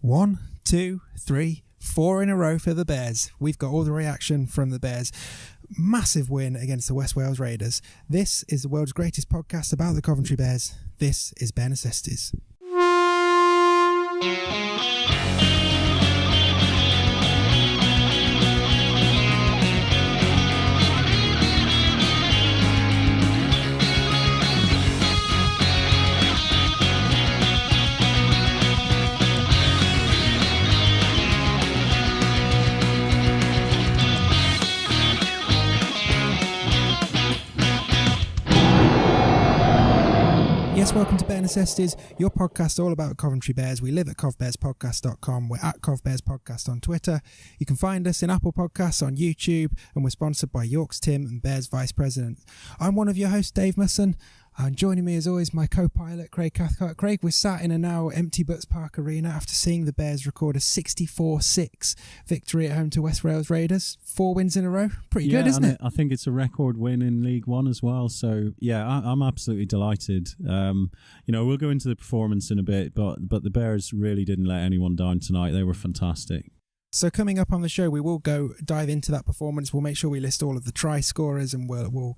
1, 2, 3, 4 in a row for the Bears. We've got all the reaction from the Bears. Massive win against the West Wales Raiders. This is the world's greatest podcast about the Coventry Bears. This is Bare Necessities. Yes, welcome to Bare Necessities, your podcast all about Coventry Bears. We live at covbearspodcast.com. We're at covbearspodcast on Twitter. You can find us in Apple Podcasts, on YouTube, and we're sponsored by York's Tim and Bears Vice President. I'm one of your hosts, Dave Musson, and joining me as always, my co-pilot, Craig Cathcart. Craig, we're sat in a now empty Butts Park Arena after seeing the Bears record a 64-6 victory at home to West Wales Raiders. 4 wins in a row. Pretty good, isn't it? I think it's a record win in League One as well. So, yeah, I'm absolutely delighted. We'll go into the performance in a bit, but the Bears really didn't let anyone down tonight. They were fantastic. So coming up on the show, we will dive into that performance. We'll make sure we list all of the try scorers and we'll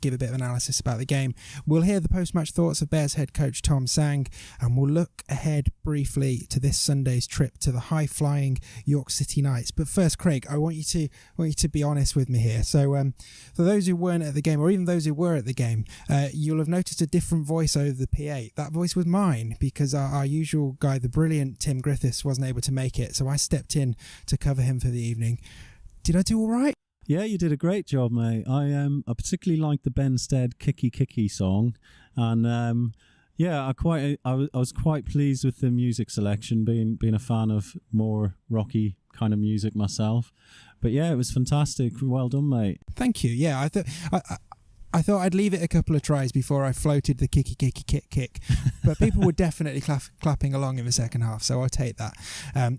give a bit of analysis about the game. We'll hear the post-match thoughts of Bears head coach Tom Tsang, and we'll look ahead briefly to this Sunday's trip to the high-flying York City Knights. But first, Craig, I want you to be honest with me here. So for those who weren't at the game, or even those who were at the game, you'll have noticed a different voice over the PA. That voice was mine because our usual guy, the brilliant Tim Griffiths, wasn't able to make it, so I stepped in to cover him for the evening. Did I do all right? Yeah, you did a great job, mate. I particularly liked the Benstead Kicky Kicky song, and I was quite pleased with the music selection, being a fan of more rocky kind of music myself. But yeah, it was fantastic. Well done, mate. Thank you. Yeah, I thought I'd leave it a couple of tries before I floated the kicky kicky kick, but people were definitely clapping along in the second half, so I'll take that.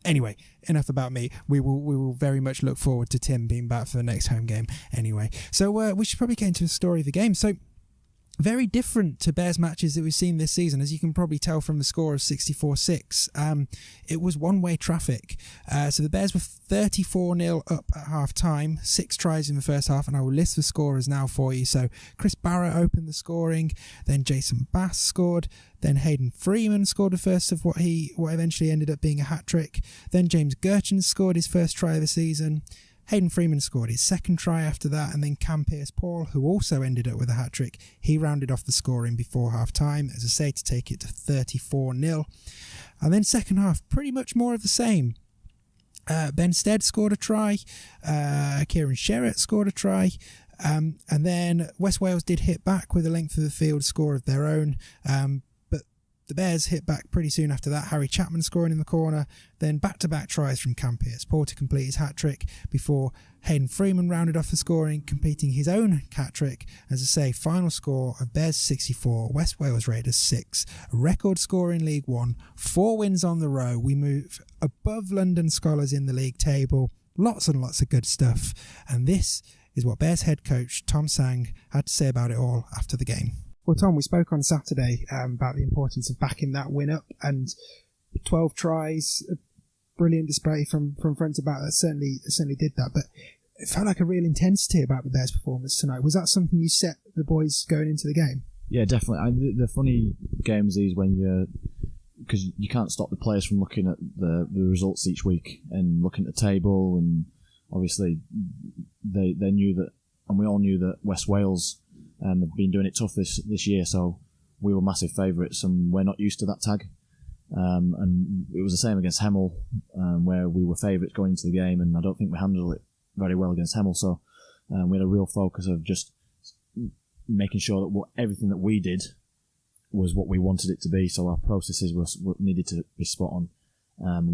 Anyway, enough about me. We will very much look forward to Tim being back for the next home game. Anyway, so we should probably get into the story of the game. So, very different to Bears matches that we've seen this season, as you can probably tell from the score of 64-6. It was one-way traffic. So the Bears were 34-0 up at half-time, 6 tries in the first half, and I will list the scorers now for you. So Chris Barrett opened the scoring, then Jason Bass scored, then Hayden Freeman scored the first of what eventually ended up being a hat-trick, then James Gertchen scored his first try of the season. Hayden Freeman scored his second try after that, and then Cam Pearce-Paul, who also ended up with a hat-trick, he rounded off the scoring before half-time, as I say, to take it to 34-0. And then second half, pretty much more of the same. Benstead scored a try, Kieran Sherratt scored a try, and then West Wales did hit back with a length of the field score of their own, but the Bears hit back pretty soon after that. Harry Chapman scoring in the corner, then back-to-back tries from Cam Pearce-Paul to complete his hat-trick before Hayden Freeman rounded off the scoring, completing his own hat-trick. As I say, final score of Bears 64, West Wales Raiders 6. A record score in League One, 4 wins on the row. We move above London Scholars in the league table. Lots and lots of good stuff. And this is what Bears head coach Tom Tsang had to say about it all after the game. Well, Tom, we spoke on Saturday about the importance of backing that win up, and 12 tries, a brilliant display from front to back. That certainly did that, but it felt like a real intensity about the Bears' performance tonight. Was that something you set the boys going into the game? Yeah, definitely. The funny games these because you can't stop the players from looking at the results each week and looking at the table, and obviously they knew that, and we all knew that West Wales have been doing it tough this year, so we were massive favourites, and we're not used to that tag. And it was the same against Hemel, where we were favourites going into the game, and I don't think we handled it very well against Hemel. So we had a real focus of just making sure that everything that we did was what we wanted it to be. So our processes were needed to be spot on.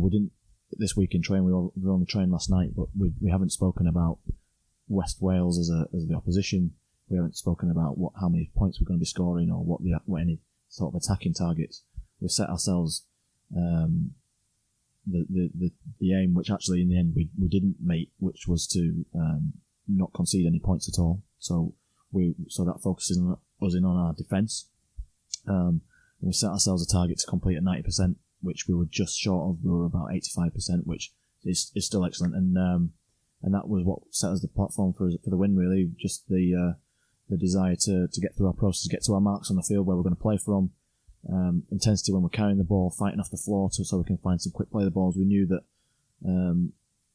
We didn't this week in training. We were on the train last night, but we haven't spoken about West Wales as the opposition. We haven't spoken about how many points we're going to be scoring, or what any sort of attacking targets. We've set ourselves the aim, which actually in the end we didn't make, which was to not concede any points at all. So that focuses us in on our defence. We set ourselves a target to complete at 90%, which we were just short of. We were about 85%, which is still excellent, and that was what set us the platform for the win. Really, just the desire to get through our process, get to our marks on the field where we're going to play from. Intensity when we're carrying the ball, fighting off the floor so we can find some quick play the balls. We knew that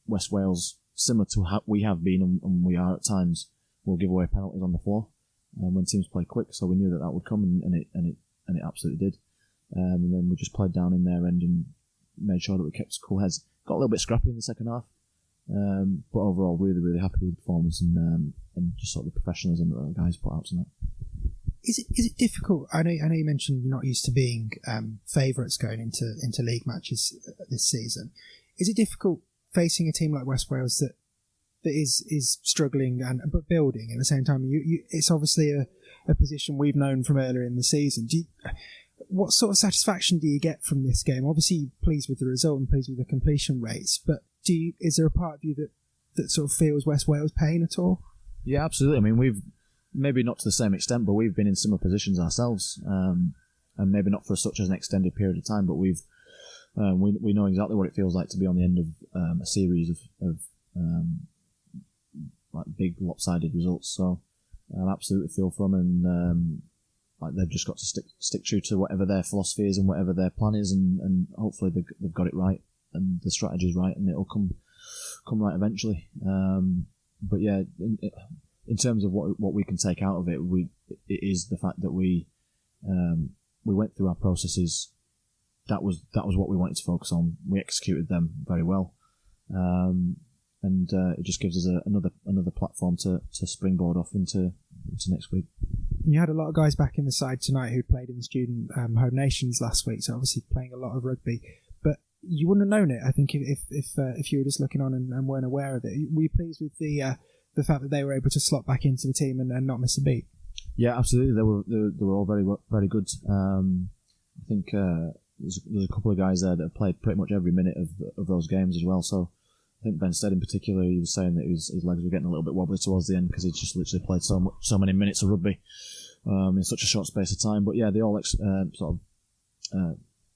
West Wales, similar to how we have been and we are at times, will give away penalties on the floor when teams play quick. So we knew that would come, and it absolutely did. And then we just played down in their end and made sure that we kept cool heads. Got a little bit scrappy in the second half, but overall really, really happy with the performance and just sort of the professionalism that the guys put out tonight. Is it difficult? I know you mentioned you're not used to being favourites going into league matches this season. Is it difficult facing a team like West Wales that is struggling but building at the same time? It's obviously a position we've known from earlier in the season. What sort of satisfaction do you get from this game? Obviously, you're pleased with the result and pleased with the completion rates, but is there a part of you that sort of feels West Wales pain at all? Yeah, absolutely. I mean, we've maybe not to the same extent, but we've been in similar positions ourselves, and maybe not for such as an extended period of time. But we know exactly what it feels like to be on the end of a series of like big lopsided results. So I absolutely feel for them, and like they've just got to stick true to whatever their philosophy is and whatever their plan is, and hopefully they've got it right and the strategy's right, and it'll come right eventually. But yeah, in terms of what we can take out of it, it is the fact that we went through our processes. That was what we wanted to focus on. We executed them very well, and it just gives us another platform to springboard off into next week. You had a lot of guys back in the side tonight who played in the student home nations last week, so obviously playing a lot of rugby. But you wouldn't have known it, I think, if you were just looking on and weren't aware of it. Were you pleased with the fact that they were able to slot back into the team and not miss a beat? Yeah, absolutely. They were all very, very good. I think there's a couple of guys there that have played pretty much every minute of those games as well. So I think Ben Stead in particular, he was saying that his legs were getting a little bit wobbly towards the end because he just literally played so many minutes of rugby in such a short space of time. But yeah, they all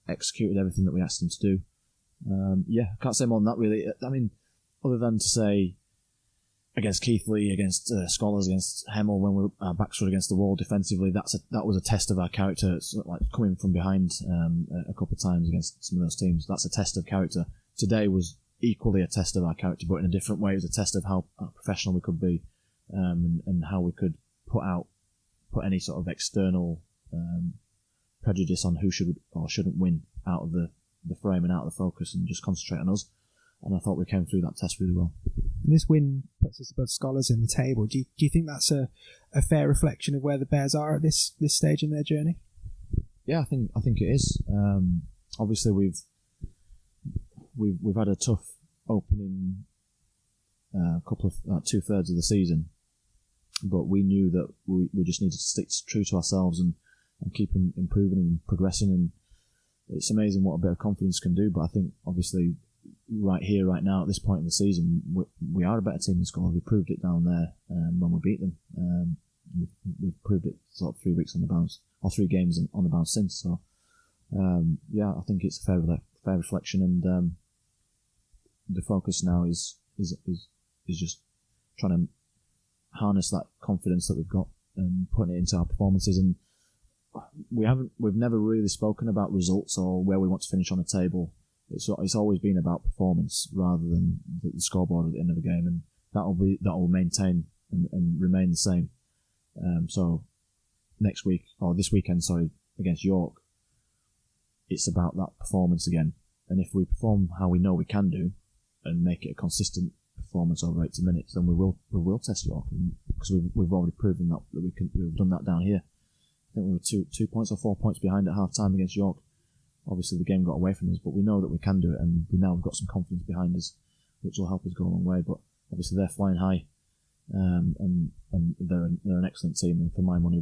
executed everything that we asked them to do. I can't say more than that really. I mean, other than to say against Keighley, against Scholars, against Hemel, when our backs were against the wall defensively, that was a test of our character. It's like coming from behind a couple of times against some of those teams. That's a test of character. Today was equally a test of our character, but in a different way. It was a test of how professional we could be, and how we could put any sort of external prejudice on who should or shouldn't win out of the frame and out of the focus, and just concentrate on us. And I thought we came through that test really well. And this win puts us above Scholars in the table. Do you think that's a fair reflection of where the Bears are at this stage in their journey? Yeah, I think it is. Obviously, we've had a tough opening couple of 2/3 of the season, but we knew that we just needed to stick true to ourselves and keep improving and progressing. And it's amazing what a bit of confidence can do. But I think obviously, right here, right now, at this point in the season, we are a better team than Scholars. We proved it down there when we beat them. We've proved it sort of 3 weeks on the bounce, or 3 games on the bounce since. So I think it's a fair reflection, and the focus now is just trying to harness that confidence that we've got and putting it into our performances. And we've never really spoken about results or where we want to finish on a table. It's always been about performance rather than the scoreboard at the end of the game, and that will maintain and remain the same. So next week, or this weekend, against York, it's about that performance again. And if we perform how we know we can do and make it a consistent performance over 80 minutes, then we will test York, because we've already proven that we've done that down here. I think we were 2 points or 4 points behind at half time against York. Obviously, the game got away from us, but we know that we can do it, and we now have got some confidence behind us, which will help us go a long way. But obviously, they're flying high, and they're an excellent team. And for my money,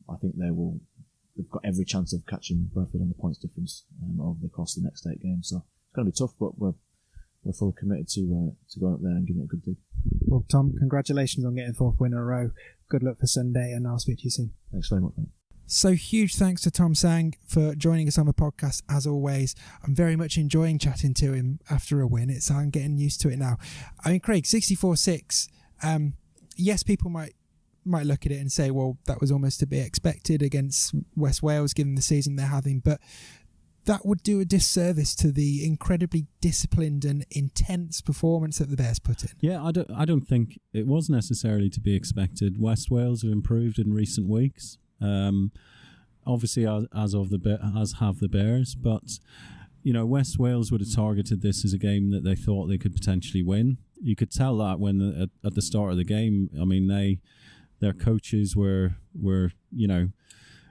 I think they've got every chance of catching Bradford on the points difference over the course of the next 8 games. So it's going to be tough, but we're fully committed to going up there and giving it a good dig. Well, Tom, congratulations on getting 4th win in a row. Good luck for Sunday, and I'll speak to you soon. Thanks very much, mate. So huge thanks to Tom Tsang for joining us on the podcast as always. I'm very much enjoying chatting to him after a win. I'm getting used to it now. I mean, Craig, 64-6. Yes, people might look at it and say, well, that was almost to be expected against West Wales given the season they're having, but that would do a disservice to the incredibly disciplined and intense performance that the Bears put in. Yeah, I don't think it was necessarily to be expected. West Wales have improved in recent weeks. Obviously, as have the Bears, but West Wales would have targeted this as a game that they thought they could potentially win. You could tell that when at the start of the game. I mean, their coaches were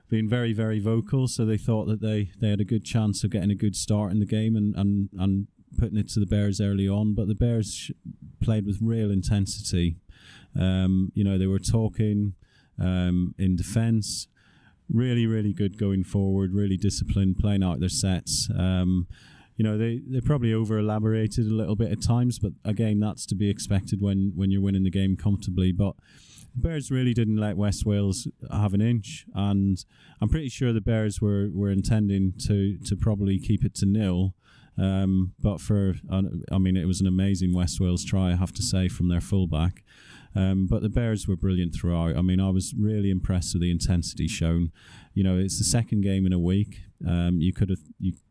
being very, very vocal, so they thought that they had a good chance of getting a good start in the game and putting it to the Bears early on. But the Bears played with real intensity. They were talking in defence, really, really good going forward, really disciplined, playing out their sets. They probably over-elaborated a little bit at times, but again, that's to be expected when you're winning the game comfortably. But the Bears really didn't let West Wales have an inch, and I'm pretty sure the Bears were intending to probably keep it to 0. But it was an amazing West Wales try, I have to say, from their fullback. But the Bears were brilliant throughout. I mean, I was really impressed with the intensity shown. It's the second game in a week.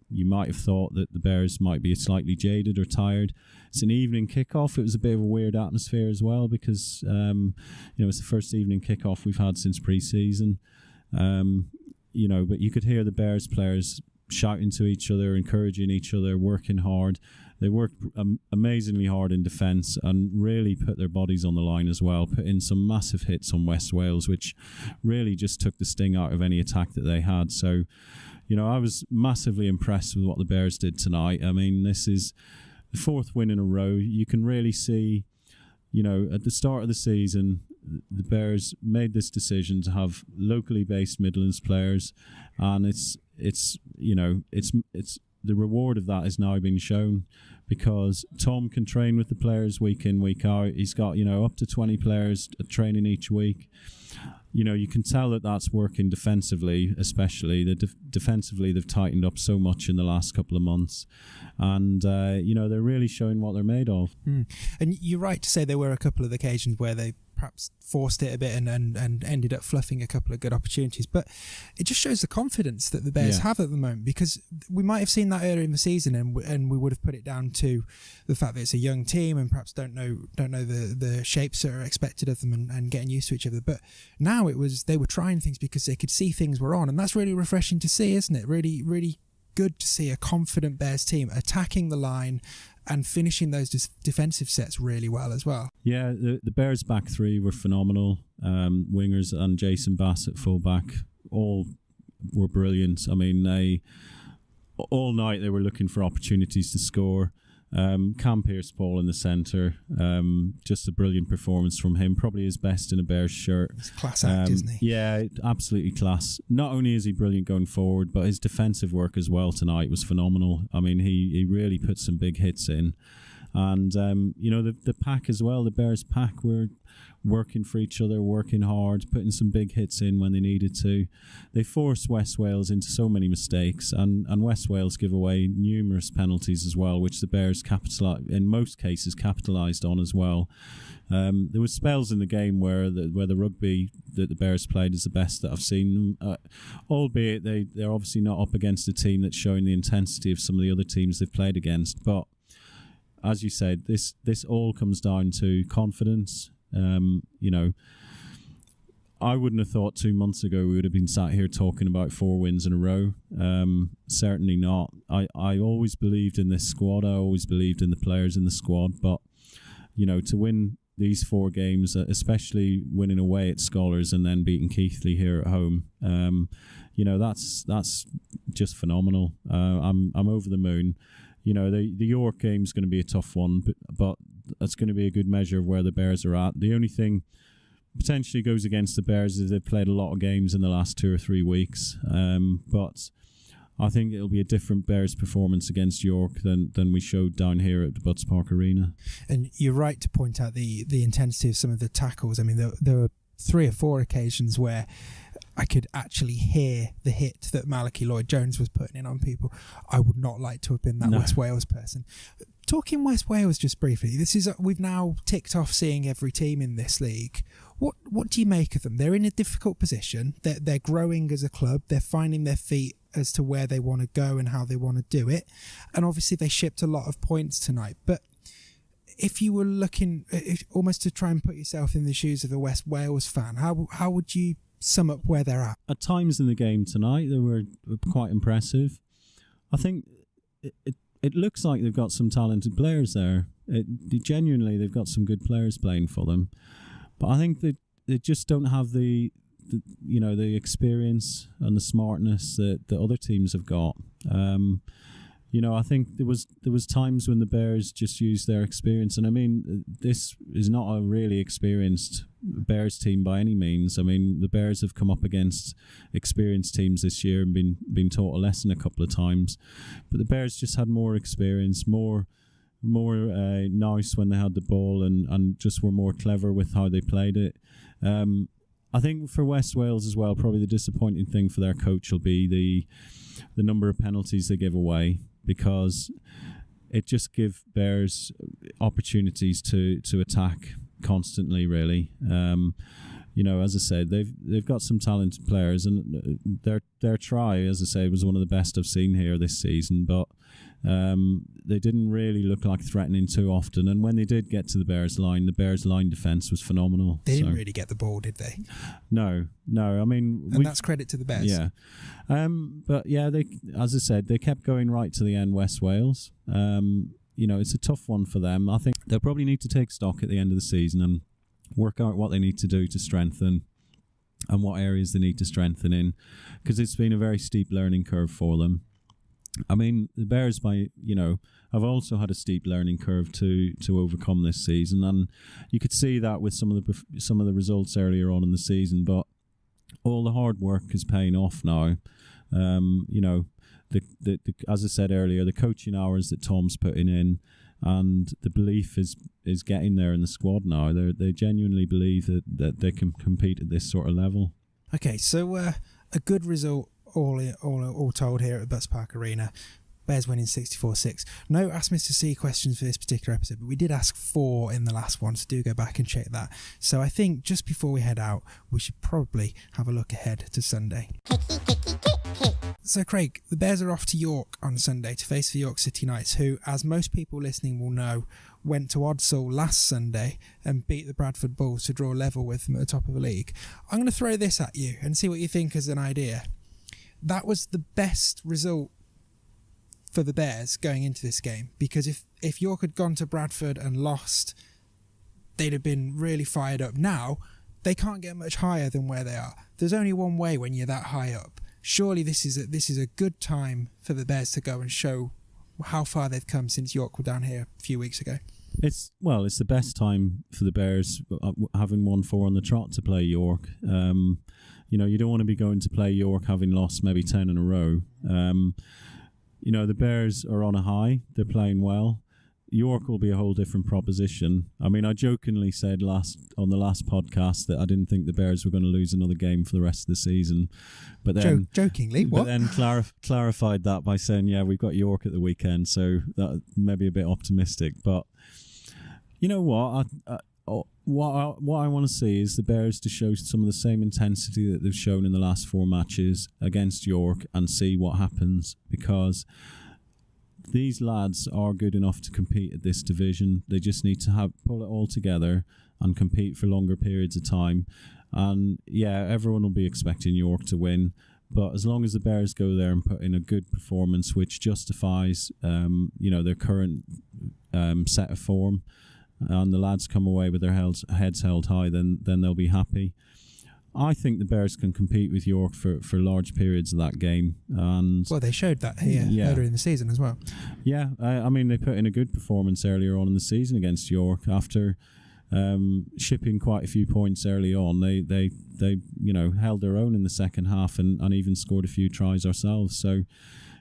You might have thought that the Bears might be slightly jaded or tired. It's an evening kickoff. It was a bit of a weird atmosphere as well because it's the first evening kickoff we've had since pre-season. But you could hear the Bears players shouting to each other, encouraging each other, working hard. They worked amazingly hard in defence and really put their bodies on the line as well, put in some massive hits on West Wales, which really just took the sting out of any attack that they had. So, I was massively impressed with what the Bears did tonight. I mean, this is the 4th win in a row. You can really see, at the start of the season, the Bears made this decision to have locally based Midlands players, and it's the reward of that is now being shown because Tom can train with the players week in, week out. He's got, up to 20 players training each week. You can tell that that's working defensively, especially. Defensively, they've tightened up so much in the last couple of months. And, they're really showing what they're made of. And you're right to say there were a couple of occasions where they perhaps forced it a bit and ended up fluffing a couple of good opportunities. But it just shows the confidence that the Bears have at the moment, because we might have seen that earlier in the season and we would have put it down to the fact that it's a young team and perhaps don't know the shapes that are expected of them and getting used to each other. But now they were trying things because they could see things were on, and that's really refreshing to see, isn't it? Really, really good to see a confident Bears team attacking the line and finishing those defensive sets really well as well. Yeah, the Bears back three were phenomenal. Wingers and Jason Bass at fullback all were brilliant. I mean, all night they were looking for opportunities to score. Cam Pearce-Paul in the centre, just a brilliant performance from him, probably his best in a Bears shirt. It's a class act, isn't he? Yeah, absolutely class. Not only is he brilliant going forward, but his defensive work as well tonight was phenomenal. I mean, he really put some big hits in. And, the pack as well, the Bears pack were working for each other, working hard, putting some big hits in when they needed to. They forced West Wales into so many mistakes, and West Wales give away numerous penalties as well, which the Bears in most cases capitalised on as well. There were spells in the game where the rugby that the Bears played is the best that I've seen, albeit they're obviously not up against a team that's showing the intensity of some of the other teams they've played against. But as you said, this all comes down to confidence. I wouldn't have thought 2 months ago we would have been sat here talking about 4 wins in a row. Certainly not. I always believed in this squad. I always believed in the players in the squad. But, to win these 4 games, especially winning away at Scholars and then beating Keighley here at home, that's just phenomenal. I'm over the moon. The York game's going to be a tough one, but that's going to be a good measure of where the Bears are at. The only thing potentially goes against the Bears is they've played a lot of games in the last 2 or 3 weeks. But I think it'll be a different Bears performance against York than we showed down here at the Butts Park Arena. And you're right to point out the intensity of some of the tackles. I mean, there were 3 or 4 occasions where I could actually hear the hit that Malachi Lloyd-Jones was putting in on people. I would not like to have been that West Wales person. Talking West Wales just briefly, we've now ticked off seeing every team in this league. What do you make of them? They're in a difficult position. They're growing as a club. They're finding their feet as to where they want to go and how they want to do it. And obviously they shipped a lot of points tonight. But if you were looking almost to try and put yourself in the shoes of a West Wales fan, how would you sum up where they're at? At times in the game tonight, they were quite impressive. I think it looks like they've got some talented players there. Genuinely, they've got some good players playing for them. But I think they just don't have the experience and the smartness that the other teams have got. I think there was times when the Bears just used their experience, and I mean, this is not a really experienced Bears team by any means. I mean, the Bears have come up against experienced teams this year and been taught a lesson a couple of times, but the Bears just had more experience, more nice when they had the ball, and just were more clever with how they played it. I think for West Wales as well, probably the disappointing thing for their coach will be the number of penalties they give away, because it just give Bears opportunities to attack constantly, really. As I said, they've got some talented players, and their try, as I say, was one of the best I've seen here this season, but they didn't really look like threatening too often, and when they did get to the Bears line defence was phenomenal. They didn't really get the ball, did they? No. I mean, and that's credit to the Bears. Yeah, but yeah, they, as I said, they kept going right to the end. West Wales, it's a tough one for them. I think they'll probably need to take stock at the end of the season and work out what they need to do to strengthen and what areas they need to strengthen in, because it's been a very steep learning curve for them. I mean, the Bears, have also had a steep learning curve to overcome this season, and you could see that with some of the results earlier on in the season. But all the hard work is paying off now. As I said earlier, the coaching hours that Tom's putting in, and the belief is getting there in the squad now. They genuinely believe that they can compete at this sort of level. Okay, so a good result. All told here at Butts Park Arena. Bears winning 64-6. No Ask Mr. C questions for this particular episode, but we did ask 4 in the last one, so do go back and check that. So I think just before we head out, we should probably have a look ahead to Sunday. So Craig, the Bears are off to York on Sunday to face the York City Knights, who, as most people listening will know, went to Odsall last Sunday and beat the Bradford Bulls to draw level with them at the top of the league. I'm going to throw this at you and see what you think as an idea. That was the best result for the Bears going into this game, because if York had gone to Bradford and lost, they'd have been really fired up. Now, they can't get much higher than where they are. There's only one way when you're that high up. Surely this is a good time for the Bears to go and show how far they've come since York were down here a few weeks ago. It's the best time for the Bears, having won 4 on the trot, to play York. You don't want to be going to play York having lost maybe 10 in a row. The Bears are on a high. They're playing well. York will be a whole different proposition. I mean, I jokingly said on the last podcast that I didn't think the Bears were going to lose another game for the rest of the season. But then jokingly, what? But then clarified that by saying, yeah, we've got York at the weekend, so that may be a bit optimistic. But you know what? What I want to see is the Bears to show some of the same intensity that they've shown in the last 4 matches against York, and see what happens, because these lads are good enough to compete at this division. They just need to pull it all together and compete for longer periods of time. And yeah, everyone will be expecting York to win, but as long as the Bears go there and put in a good performance which justifies their current set of form, and the lads come away with their heads held high, then they'll be happy. I think the Bears can compete with York for large periods of that game. And well, they showed that here earlier in the season as well. Yeah, I mean, they put in a good performance earlier on in the season against York after shipping quite a few points early on. They held their own in the second half and even scored a few tries ourselves. So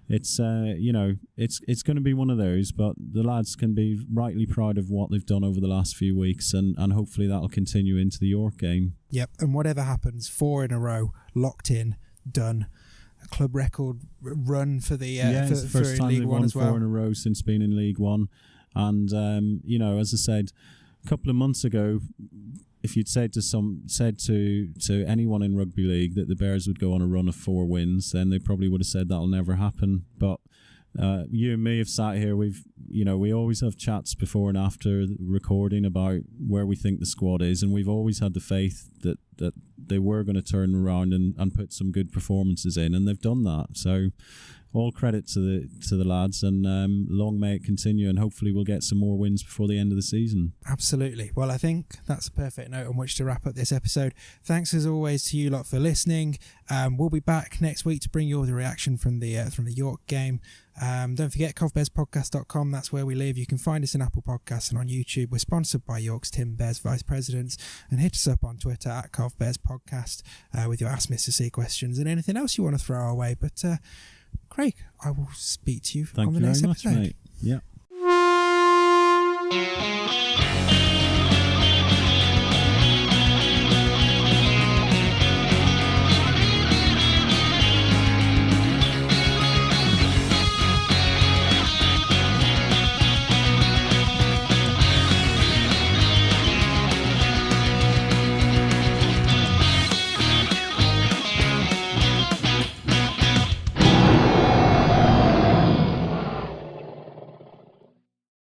it's it's going to be one of those. But the lads can be rightly proud of what they've done over the last few weeks, and hopefully that'll continue into the York game. Yep, and whatever happens, 4 in a row, locked in, done. A club record run for the it's the first time League they've One won as well. 4 in a row since being in League One. And as I said a couple of months ago, if you'd said to anyone in rugby league that the Bears would go on a run of 4 wins, then they probably would have said that'll never happen. But you and me have sat here. We always have chats before and after recording about where we think the squad is, and we've always had the faith that they were going to turn around and put some good performances in, and they've done that. So all credit to the lads, and long may it continue, and hopefully we'll get some more wins before the end of the season. Absolutely. Well, I think that's a perfect note on which to wrap up this episode. Thanks as always to you lot for listening. We'll be back next week to bring you all the reaction from the York game. Don't forget covbearspodcast.com. That's where we live. You can find us in Apple Podcasts and on YouTube. We're sponsored by York's Tim Bears Vice Presidents, and hit us up on Twitter at covbearspodcast with your Ask Mr. C questions and anything else you want to throw our way. But Craig, I will speak to you on the next episode. Thank you very much, mate. Yeah.